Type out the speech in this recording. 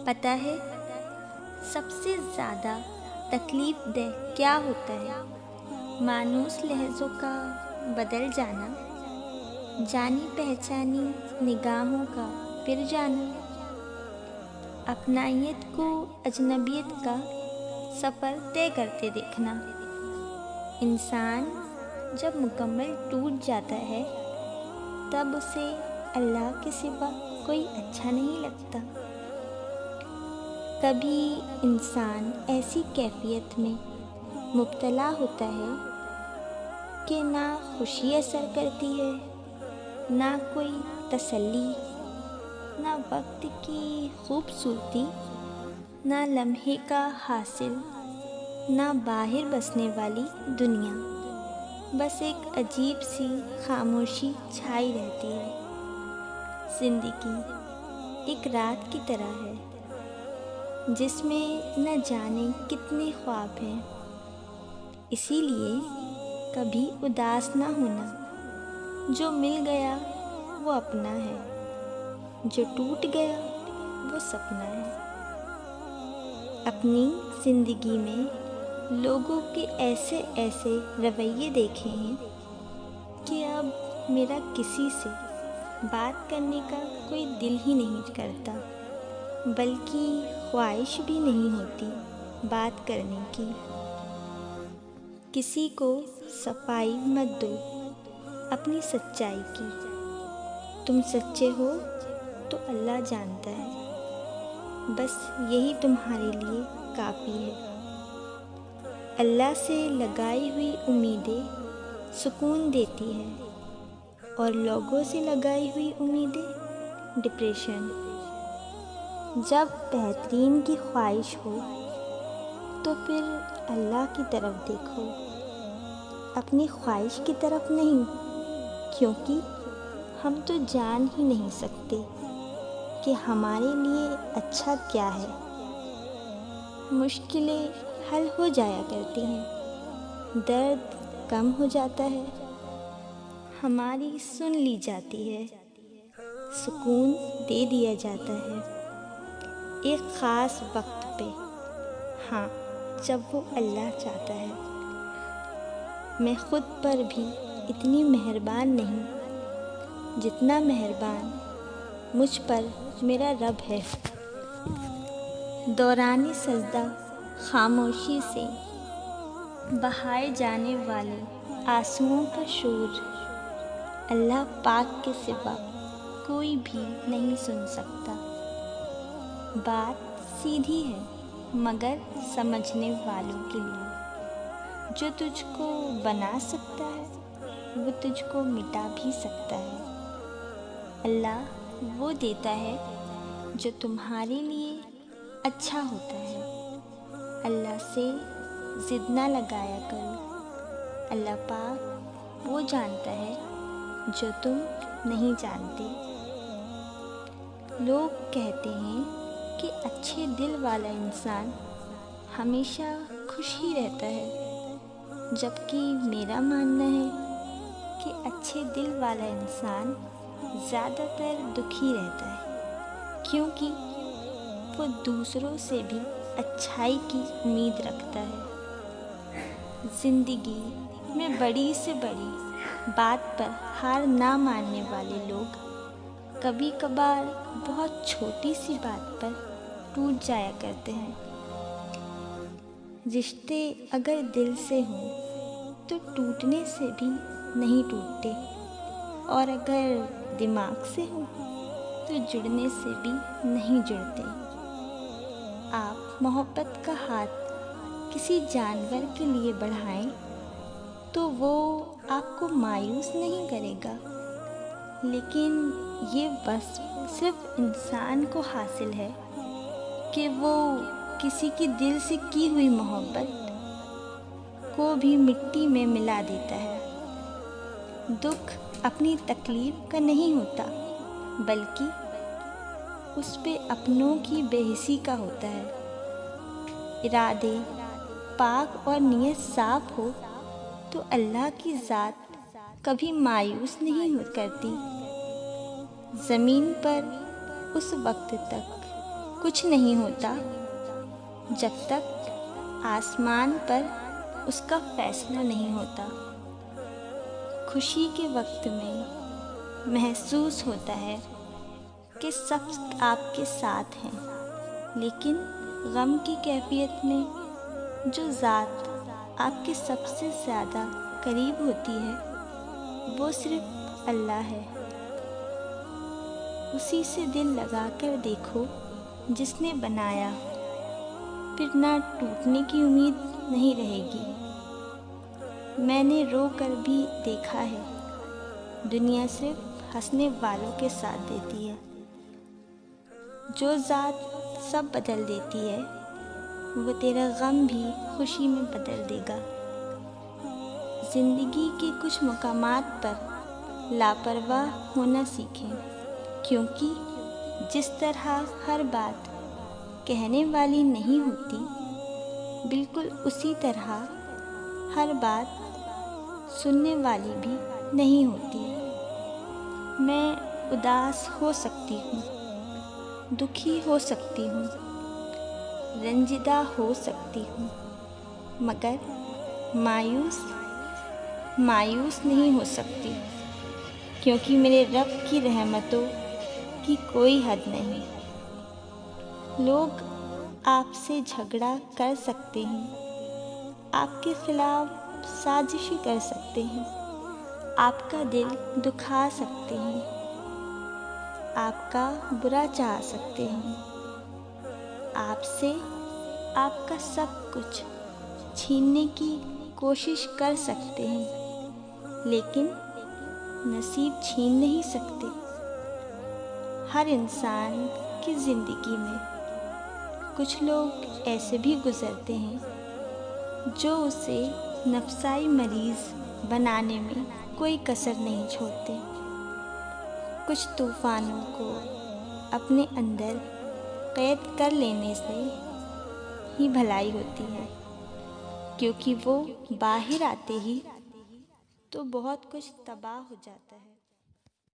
पता है सबसे ज़्यादा तकलीफ देह क्या होता है? मानूस लहज़ों का बदल जाना, जानी पहचानी निगाहों का फिर जाना, अपनायत को अजनबियत का सफ़र तय करते देखना। इंसान जब मुकम्मल टूट जाता है तब उसे अल्लाह के सिवा कोई अच्छा नहीं लगता। कभी इंसान ऐसी कैफियत में मुब्तला होता है कि ना खुशी असर करती है, ना कोई तसल्ली, ना वक्त की खूबसूरती, ना लम्हे का हासिल, ना बाहर बसने वाली दुनिया। बस एक अजीब सी खामोशी छाई रहती है। ज़िंदगी एक रात की तरह है जिसमें न जाने कितने ख्वाब हैं। इसीलिए कभी उदास ना होना। जो मिल गया वो अपना है, जो टूट गया वो सपना है। अपनी ज़िंदगी में लोगों के ऐसे ऐसे रवैये देखे हैं कि अब मेरा किसी से बात करने का कोई दिल ही नहीं करता, बल्कि ख्वाहिश भी नहीं होती बात करने की। किसी को सफाई मत दो अपनी सच्चाई की। तुम सच्चे हो तो अल्लाह जानता है, बस यही तुम्हारे लिए काफ़ी है। अल्लाह से लगाई हुई उम्मीदें सुकून देती हैं और लोगों से लगाई हुई उम्मीदें डिप्रेशन। जब बेहतरीन की ख्वाहिश हो तो फिर अल्लाह की तरफ देखो, अपनी ख्वाहिश की तरफ नहीं, क्योंकि हम तो जान ही नहीं सकते कि हमारे लिए अच्छा क्या है। मुश्किलें हल हो जाया करती हैं, दर्द कम हो जाता है, हमारी सुन ली जाती है, सुकून दे दिया जाता है एक ख़ास वक्त पे। हाँ, जब वो अल्लाह चाहता है। मैं ख़ुद पर भी इतनी मेहरबान नहीं जितना मेहरबान मुझ पर मेरा रब है। दौरान सजदा खामोशी से बहाए जाने वाले आंसुओं का शोर अल्लाह पाक के सिवा कोई भी नहीं सुन सकता। बात सीधी है मगर समझने वालों के लिए। जो तुझको बना सकता है वो तुझको मिटा भी सकता है। अल्लाह वो देता है जो तुम्हारे लिए अच्छा होता है। अल्लाह से ज़िद ना लगाया करो। अल्लाह पाक वो जानता है जो तुम नहीं जानते। लोग कहते हैं कि अच्छे दिल वाला इंसान हमेशा खुश ही रहता है, जबकि मेरा मानना है कि अच्छे दिल वाला इंसान ज़्यादातर दुखी रहता है, क्योंकि वो दूसरों से भी अच्छाई की उम्मीद रखता है। ज़िंदगी में बड़ी से बड़ी बात पर हार ना मानने वाले लोग कभी कभार बहुत छोटी सी बात पर टूट जाया करते हैं। रिश्ते अगर दिल से हों तो टूटने से भी नहीं टूटते, और अगर दिमाग से हों तो जुड़ने से भी नहीं जुड़ते। आप मोहब्बत का हाथ किसी जानवर के लिए बढ़ाएं तो वो आपको मायूस नहीं करेगा, लेकिन ये बस सिर्फ इंसान को हासिल है कि वो किसी की दिल से की हुई मोहब्बत को भी मिट्टी में मिला देता है। दुख अपनी तकलीफ का नहीं होता, बल्कि उस पे अपनों की बेहिसी का होता है। इरादे पाक और नीयत साफ हो तो अल्लाह की ज़ात कभी मायूस नहीं करती। ज़मीन पर उस वक्त तक कुछ नहीं होता जब तक आसमान पर उसका फैसला नहीं होता। खुशी के वक्त में महसूस होता है कि सब आपके साथ हैं, लेकिन गम की कैफियत में जो ज़ात आपके सबसे ज़्यादा करीब होती है वो सिर्फ अल्लाह है। उसी से दिल लगाकर देखो जिसने बनाया, फिर ना टूटने की उम्मीद नहीं रहेगी। मैंने रो कर भी देखा है, दुनिया सिर्फ हंसने वालों के साथ देती है। जो ज़ात सब बदल देती है वो तेरा गम भी खुशी में बदल देगा। ज़िंदगी के कुछ मकामात पर लापरवाह होना सीखें, क्योंकि जिस तरह हर बात कहने वाली नहीं होती, बिल्कुल उसी तरह हर बात सुनने वाली भी नहीं होती। मैं उदास हो सकती हूँ, दुखी हो सकती हूँ, रंजीदा हो सकती हूँ, मगर मायूस नहीं हो सकती, क्योंकि मेरे रब की रहमतों की कोई हद नहीं। लोग आपसे झगड़ा कर सकते हैं, आपके खिलाफ साजिशें कर सकते हैं, आपका दिल दुखा सकते हैं, आपका बुरा चाह सकते हैं, आपसे आपका सब कुछ छीनने की कोशिश कर सकते हैं, लेकिन नसीब छीन नहीं सकते। हर इंसान की ज़िंदगी में कुछ लोग ऐसे भी गुज़रते हैं जो उसे नफसाई मरीज़ बनाने में कोई कसर नहीं छोड़ते। कुछ तूफ़ानों को अपने अंदर कैद कर लेने से ही भलाई होती है, क्योंकि वो बाहर आते ही तो बहुत कुछ तबाह हो जाता है।